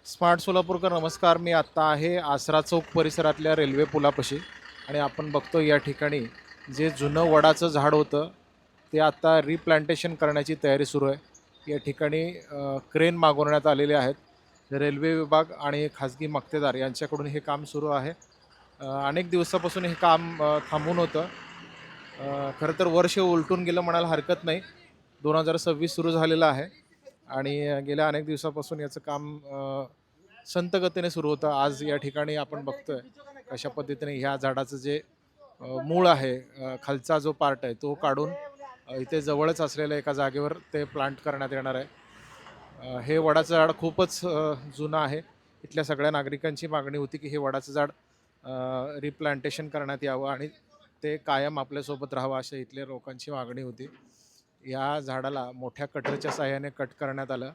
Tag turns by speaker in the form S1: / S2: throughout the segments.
S1: Smart Solapurkar नमस्कार. मी आत्ता आहे आसरा चौक परिसरातल्या रेल्वे पुलापाशी आणि आपण बघतो या ठिकाणी जे जुनं वडाचं झाड होतं ते आता रिप्लांटेशन करण्याची तयारी सुरू आहे. या ठिकाणी क्रेन मागवण्यात आलेले आहेत. रेल्वे विभाग आणि खाजगी मक्तेदार यांच्याकडून हे काम सुरू आहे. अनेक दिवसापासून हे काम थांबून होतं. खरं तर वर्ष उलटून गेलं म्हणायला हरकत नाही. 2026 सुरू झालेलं आहे आणि गेल्या अनेक दिवसापासून याचं काम संत गतीने सुरू होतं. आज या ठिकाणी आपण बघतोय कशा पद्धतीने ह्या झाडाचं जे मूळ आहे, खालचा जो पार्ट आहे तो काढून इथे जवळच असलेल्या एका जागेवर ते प्लांट करण्यात येणार आहे. हे वडाचं झाड खूपच जुनं आहे. इथल्या सगळ्या नागरिकांची मागणी होती की हे वडाचं झाड रिप्लांटेशन करण्यात यावं आणि ते कायम आपल्यासोबत राहावं अशा इथल्या लोकांची मागणी होती. या झाडाला मोठ्या कटरच्या साहाय्याने कट करण्यात आलं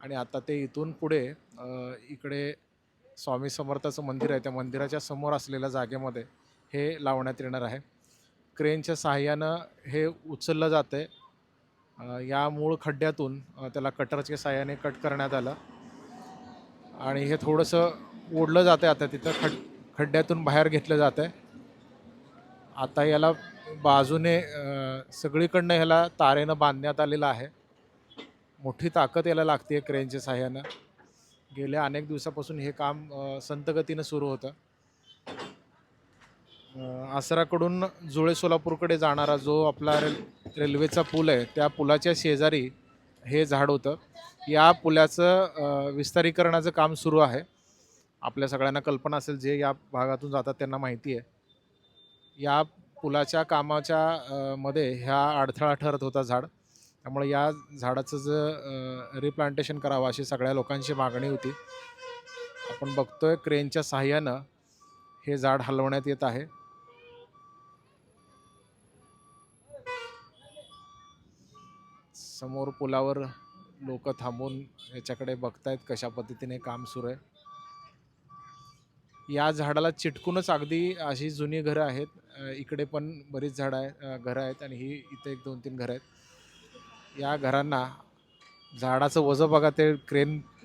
S1: आणि आता ते इथून पुढे इकडे स्वामी समर्थाचं मंदिर आहे त्या मंदिराच्या समोर असलेल्या जागेमध्ये हे लावण्यात येणार आहे. क्रेनच्या साहाय्यानं हे उचललं जातं आहे. या मूळ खड्ड्यातून त्याला कटरच्या साहाय्याने कट करण्यात आलं आणि हे थोडंसं ओढलं जातं आहे. आता तिथं खड्ड्यातून बाहेर घेतलं जातं आहे. आता याला बाजूने सगळीकडनं ह्याला तारेनं बांधण्यात आलेलं आहे. मोठी ताकद याला लागते क्रेनच्या साहाय्यानं. गेल्या अनेक दिवसापासून हे काम संत गतीनं सुरू होतं. आसराकडून जुळे सोलापूरकडे जाणारा जो आपला रेल्वेचा पूल आहे त्या पुलाच्या शेजारी हे झाड होतं. या पुलाचं विस्तारीकरणाचं काम सुरू आहे. आपल्या सगळ्यांना कल्पना असेल, जे या भागातून जातात त्यांना माहिती आहे. या पुलाच्या कामाच्या मध्ये ह्या अडथळा ठरत होता झाड. त्यामुळे या झाडाचं रिप्लांटेशन करावं अशी सगळ्या लोकांची मागणी होती. आपण बघतोय क्रेनच्या साहाय्यानं हे झाड हलवण्यात येत आहे. समोर पुलावर लोक थांबून याच्याकडे बघतायत कशा पद्धतीने काम सुरू आहे. या झाडाला चिटकूनच अगदी अशी जुनी घरं आहेत. इकडे पण बरीच झाडं आहे, घरं आहेत आणि ही इथे 1-2-3 घरं आहेत. या घरांना झाडाचं वजन बघा, ते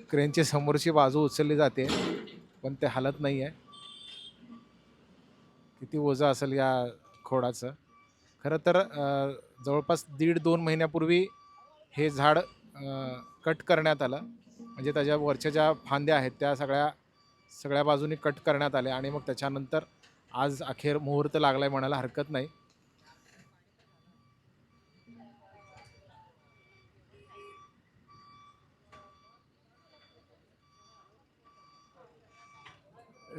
S1: क्रेनची समोरची बाजू उचलली जाते पण ते हलत नाही आहे. किती वजन असेल या खोडाचं. खरं तर जवळपास 1.5-2 महिन्यापूर्वी हे झाड कट करण्यात आलं. म्हणजे त्याच्या वरच्या ज्या फांद्या आहेत त्या सगळ्या बाजूनी कट करण्यात आल्या आणि मग त्याच्यानंतर आज अखेर मुहूर्त लागलाय म्हणायला हरकत नाही.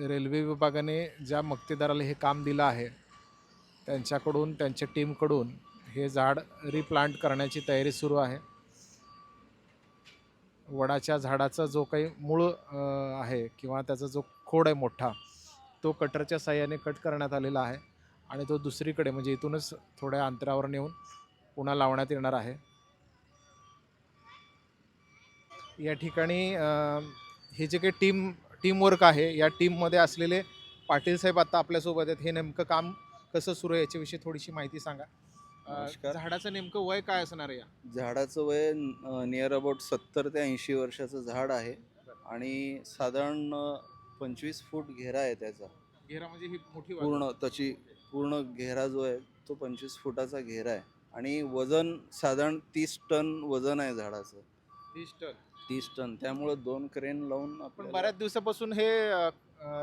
S1: रेल्वे विभागाने ज्या मक्तेदाराला हे काम दिलं आहे त्यांच्याकडून, त्यांच्या टीमकडून हे झाड रिप्लांट करण्याची तयारी सुरू आहे. वडाच्या झाडाचा जो काही मूळ आहे किंवा त्याचा जो खोड आहे मोठा, तो कटरच्या साहाय्याने कट करण्यात आलेला आहे आणि तो दुसरीकडे म्हणजे इथूनच थोड्या अंतरावर नेऊन पुन्हा लावण्यात येणार आहे. या ठिकाणी हे जे काही टीमवर्क आहे, या टीममध्ये असलेले पाटील साहेब आता आपल्यासोबत आहेत. हे नेमकं काम कसं सुरू आहे याच्याविषयी थोडीशी माहिती सांगा.
S2: नमस्कार.
S1: झाडाचं नेमकं वय काय असणार आहे?
S2: झाडाचं वय नियर अबाउट 70 ते 80 वर्षाचं झाड आहे आणि साधारण 25 फूट घेरा आहे त्याचा.
S1: घेरा म्हणजे ही मोठी
S2: पूर्ण घेरा जो आहे तो 25 फुटाचा घेरा आहे आणि वजन साधारण 30 टन वजन आहे झाडाचं.
S1: 30 टन.
S2: 30 टन, त्यामुळं 2 क्रेन लावून
S1: पण
S2: आपल्याला.
S1: बऱ्याच दिवसापासून हे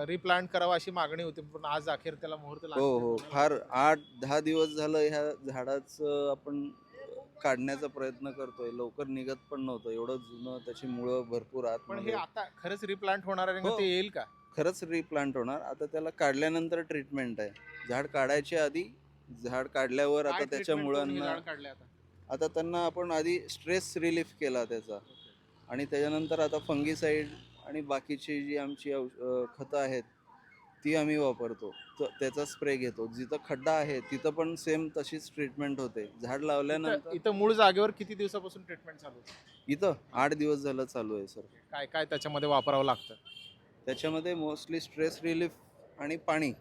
S1: रिप्लांट करावं अशी मागणी होती, पण आज अखेर त्याला मुहूर्त
S2: हो हो,
S1: लागला.
S2: फार 8-10 दिवस झालं ह्या झाडाचं आपण काढण्याचा प्रयत्न करतोय. लवकर निघत पण नव्हतं, एवढं जुनं, त्याची मुळं भरपूर
S1: पण हे
S2: आतमध्ये.
S1: आता खरंच रिप्लांट होणार आहे का?
S2: हो.
S1: ते येईल का?
S2: खरंच रिप्लांट होणार. आता त्याला काढल्यानंतर ट्रीटमेंट आहे. झाड काढायच्या आधी, झाड काढल्यावर आता
S1: काय
S2: त्याच्या
S1: ट्रीटमेंट करून हे
S2: मुळांना
S1: झाड काढले आता?
S2: आता त्यांना आपण आधी स्ट्रेस रिलीफ केला त्याचा आणि त्याच्यानंतर आता फंगीसाईड आणि बाकीची जी आमची खतं आहेत ती आम्ही वापरतो. त्याचा स्प्रे घेतो. जिथं खड्डा आहे तिथं पण सेम तशीच ट्रीटमेंट होते. झाड लावल्यानंतर
S1: इथं मूळ जागेवर किती दिवसापासून ट्रीटमेंट चालू आहे?
S2: इथं 8 दिवस झालं चालू आहे सर.
S1: काय काय त्याच्यामध्ये वापरावं लागतं?
S2: त्याच्यामध्ये मोस्टली स्ट्रेस रिलीफ आणि पाणी,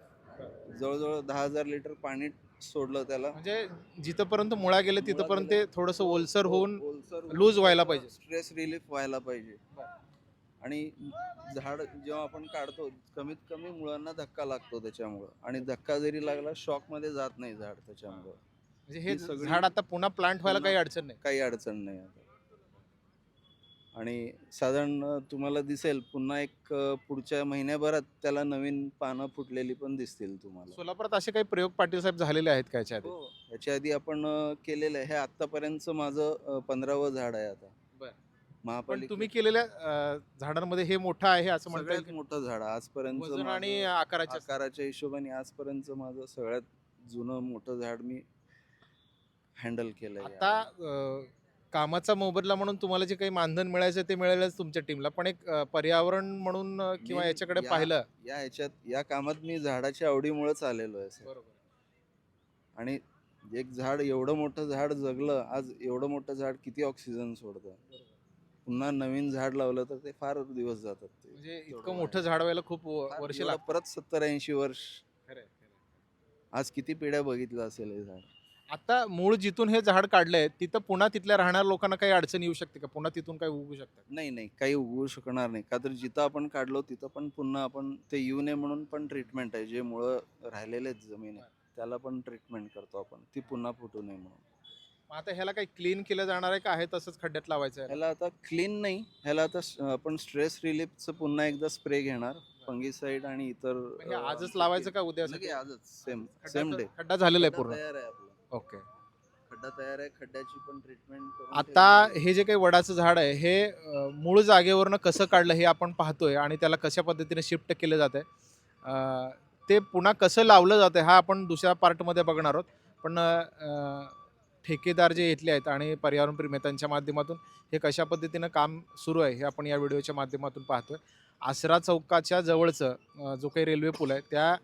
S2: जवळजवळ 10,000 लिटर पाणी सोडलं त्याला.
S1: म्हणजे जिथपर्यंत मुळा गेले तिथपर्यंत ते थोडंसं ओलसर होऊन
S2: ओलसर
S1: लूज व्हायला पाहिजे.
S2: स्ट्रेस रिलीफ व्हायला पाहिजे. आणि झाड जेव्हा आपण काढतो कमीत कमी मुळांना धक्का लागतो त्याच्यामुळं, आणि धक्का जरी लागला शॉकमध्ये जात नाही झाड त्याच्यामुळं.
S1: म्हणजे हे
S2: ही सगळी-
S1: झाड आता पुन्हा प्लांट व्हायला काही अडचण नाही.
S2: काही अडचण नाही आता. आणि साधारण तुम्हाला दिसेल पुन्हा एक पुढच्या महिन्याभरात त्याला नवीन पानं फुटलेली पण दिसतील तुम्हाला.
S1: सोलापुरात असे काही प्रयोग पाटील साहेब झालेले आहेत का याच्या आधी?
S2: हो, याच्या आधी आपण केलेलं आहे. हे आतापर्यंतचं माझं 15वं झाड आहे आता.
S1: बरं. पण
S2: महापालिका
S1: तुम्ही केलेल्या झाडांमध्ये हे मोठं आहे असं म्हणता येईल
S2: सगळ्यात
S1: का?
S2: मोठं झाड आजपर्यंत
S1: वजन आणि आकाराच्या
S2: आकाराच्या हिशोबाने आजपर्यंत माझं सगळ्यात जुनं मोठं झाड मी हँडल केलंय.
S1: आता कामाचा मोबदला म्हणून तुम्हाला जे काही मानधन मिळायचं ते मिळालंच तुमच्या टीमला, पण एक पर्यावरण म्हणून किंवा
S2: मी
S1: याच्याकडे
S2: या-
S1: पाहिलं.
S2: या कामात मी झाडाच्या आवडीमुळेच आलेलो आहे सर.
S1: बरोबर.
S2: आणि एक झाड एवढं मोठं झाड जगलं, आज एवढं मोठं झाड किती ऑक्सिजन सोडतं. पुन्हा नवीन झाड लावलं तर ते फार दिवस जातात. ते
S1: म्हणजे
S2: तेवढं
S1: इतकं मोठं झाड व्हायला खूप
S2: फार
S1: वर्ष
S2: एवढं
S1: लागतात.
S2: परत 70-80 वर्ष.
S1: खरंय.
S2: आज किती पिढ्या बघितलं असेल हे झाड.
S1: आता मूळ जिथून हे झाड काढलंय तिथं पुन्हा तिथल्या राहणाऱ्या लोकांना काही अडचण येऊ शकते का? पुन्हा तिथून काही उगू शकतात?
S2: नाही काही उगवू शकणार नाही, का तर जिथं आपण काढलो तिथं पण पुन्हा आपण ते येऊ नये म्हणून पण ट्रीटमेंट आहे. जे मुळं राहिलेले आहेत जमीन आहे त्याला पण ट्रीटमेंट करतो आपण, ती पुन्हा फुटू नये म्हणून.
S1: मग आता ह्याला काही क्लीन केलं जाणार आहे का आहे तसंच खड्ड्यात लावायचं आहे?
S2: ह्याला आता क्लीन नाही, ह्याला आता आपण स्ट्रेस रिलीफचं पुन्हा एकदा स्प्रे घेणार, फंगीसाईड आणि इतर.
S1: म्हणजे आजच लावायचं का उद्या?
S2: लगे आजच सेम डे.
S1: खड्डा झालेला आहे पूर्ण.
S2: तयार आहे आपला.
S1: ओके.
S2: खड्डा तयार आहे, खड्ड्याची पण ट्रीटमेंट.
S1: आता हे जे काही वडाचं झाड आहे हे मूळ जागेवरनं कसं काढलं हे आपण पाहतोय आणि त्याला कशा पद्धतीने शिफ्ट केलं जात आहे, ते पुन्हा कसं लावलं जातं हा आपण दुसऱ्या पार्टमध्ये बघणार आहोत. पण ठेकेदार जे इथले आहेत आणि पर्यावरणप्रेमी त्यांच्या माध्यमातून हे कशा पद्धतीनं काम सुरू आहे हे आपण या व्हिडिओच्या माध्यमातून पाहतोय. आसरा चौकाच्या जवळचं जो काही रेल्वे पूल आहे त्या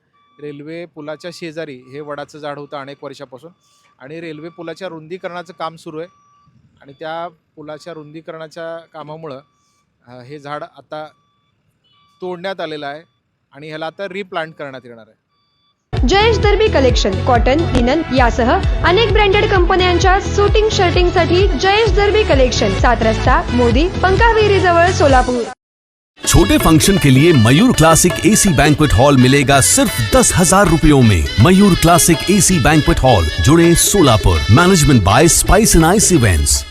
S1: रेल्वे पुलाच्या शेजारी हे वडाचं झाड होतं अनेक वर्षापासून, आणि रेल्वे पुलाच्या रुंदीकरणाचं काम सुरू आहे आणि त्या पुलाच्या रुंदीकरणाच्या कामामुळं हे झाड आता तोडण्यात आलेलं आहे आणि ह्याला आता रिप्लांट करण्यात येणार आहे.
S3: जयेश दर्बी कलेक्शन कॉटन, लिनन यासह अनेक ब्रँडेड कंपन्यांच्या सुटिंग शर्टिंगसाठी जयेश दर्बी कलेक्शन, 7 रस्ता मोदी पंकाविरी जवळ सोलापूर.
S4: छोटे फंक्शन के लिए Mayur classic AC banquet hall मिलेगा सिर्फ 10,000 रुपयों में। Mayur classic AC banquet hall, जुड़े Solapur. Management by spice and ice events.